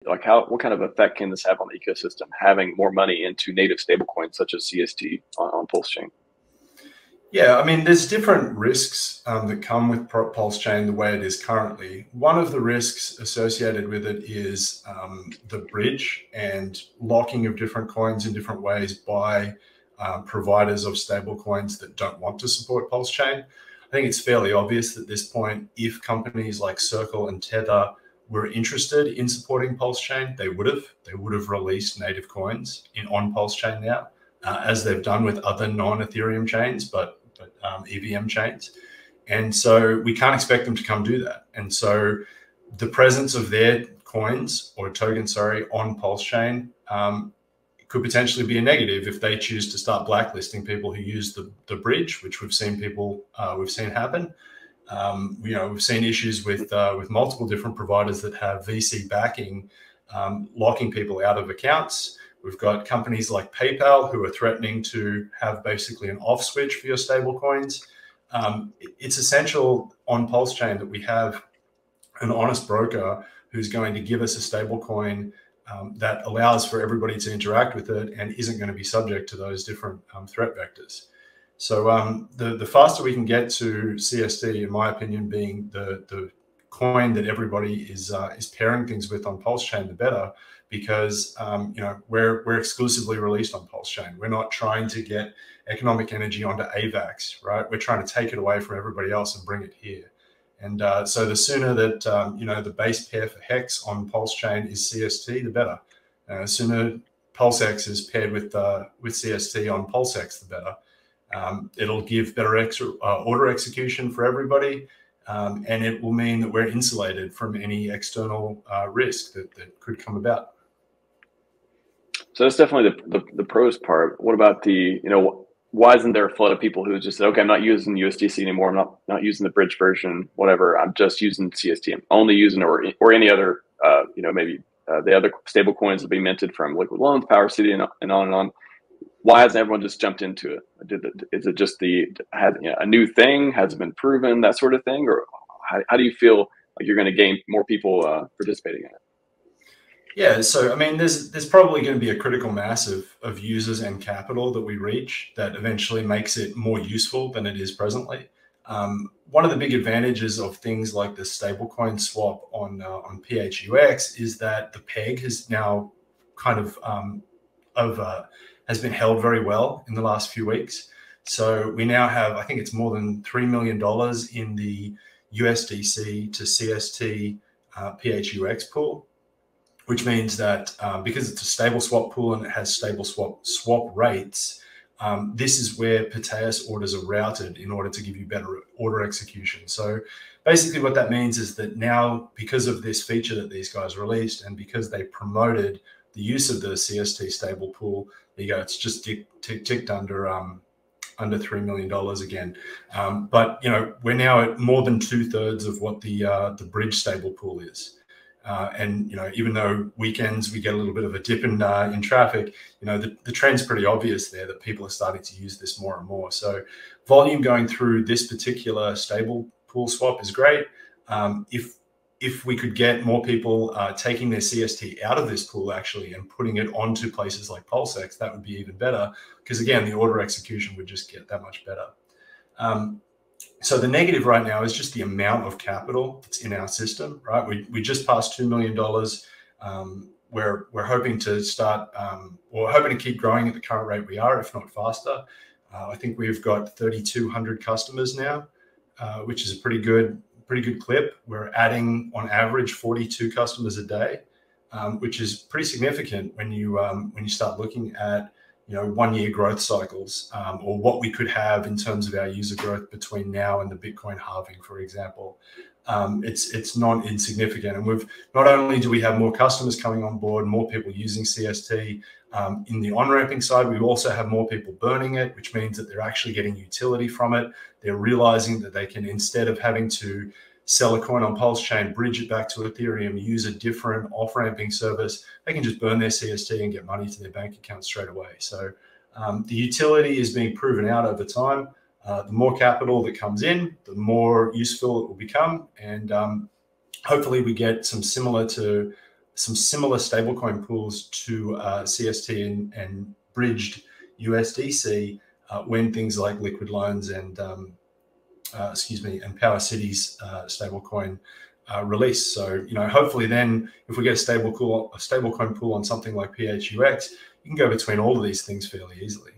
Like what kind of effect can this have on the ecosystem, having more money into native stablecoins such as CST on PulseChain? Yeah, I mean, there's different risks that come with PulseChain the way it is currently. One of the risks associated with it is the bridge and locking of different coins in different ways by providers of stable coins that don't want to support PulseChain. I think it's fairly obvious at this point, if companies like Circle and Tether were interested in supporting PulseChain, they would have released native coins on PulseChain now, as they've done with other non-Ethereum chains, but EVM chains. And so we can't expect them to come do that. And so the presence of their coins or tokens, sorry, on PulseChain could potentially be a negative if they choose to start blacklisting people who use the bridge, which we've seen happen. We've seen issues with multiple different providers that have VC backing, locking people out of accounts. We've got companies like PayPal who are threatening to have basically an off switch for your stable coins. It's essential on PulseChain that we have an honest broker who's going to give us a stable coin that allows for everybody to interact with it and isn't going to be subject to those different threat vectors. So the faster we can get to CST, in my opinion, being the coin that everybody is pairing things with on PulseChain, the better, because we're exclusively released on PulseChain. We're not trying to get economic energy onto AVAX, right? We're trying to take it away from everybody else and bring it here. And so the sooner that the base pair for Hex on PulseChain is CST, the better. The sooner PulseX is paired with CST on PulseX, the better. It'll give better order execution for everybody. And it will mean that we're insulated from any external risk that could come about. So that's definitely the pros part. What about why isn't there a flood of people who just said, okay, I'm not using USDC anymore. I'm not using the bridge version, whatever. I'm just using CST. I'm only using or any other, maybe the other stable coins that be minted from Liquid Loans, Power City, and on and on. Why hasn't everyone just jumped into it? Is it just a new thing? Has it been proven, that sort of thing? Or how do you feel like you're going to gain more people participating in it? Yeah, so I mean, there's probably going to be a critical mass of users and capital that we reach that eventually makes it more useful than it is presently. One of the big advantages of things like the stablecoin swap on PHUX is that the peg has now kind of has been held very well in the last few weeks. So we now have, I think it's more than $3 million in the USDC to CST PHUX pool, which means that because it's a stable swap pool and it has stable swap rates, this is where Pateus orders are routed in order to give you better order execution. So basically what that means is that now, because of this feature that these guys released and because they promoted the use of the CST stable pool, there you go, it's just ticked under $3 million again. But we're now at more than 2/3 of what the bridge stable pool is. And even though weekends we get a little bit of a dip in traffic, the trend's pretty obvious there that people are starting to use this more and more. So volume going through this particular stable pool swap is great. If we could get more people taking their CST out of this pool actually and putting it onto places like PulseX, that would be even better, because again, the order execution would just get that much better. So the negative right now is just the amount of capital that's in our system, right? We just passed $2 million. We're hoping to start, we're hoping to keep growing at the current rate we are, if not faster. I think we've got 3,200 customers now, which is a pretty good clip. We're adding on average 42 customers a day, which is pretty significant when you start looking at 1-year growth cycles, or what we could have in terms of our user growth between now and the Bitcoin halving, for example. It's not insignificant. And not only do we have more customers coming on board, more people using CST in the on-ramping side, we also have more people burning it, which means that they're actually getting utility from it. They're realizing that they can, instead of having to sell a coin on PulseChain, bridge it back to Ethereum, use a different off-ramping service, they can just burn their CST and get money to their bank account straight away. So the utility is being proven out over time. The more capital that comes in, the more useful it will become. And hopefully we get some similar to some similar stablecoin pools to CST and bridged USDC when things like liquid loans and and Power Cities stablecoin release. So, hopefully then if we get a stablecoin pool on something like PHUX, you can go between all of these things fairly easily.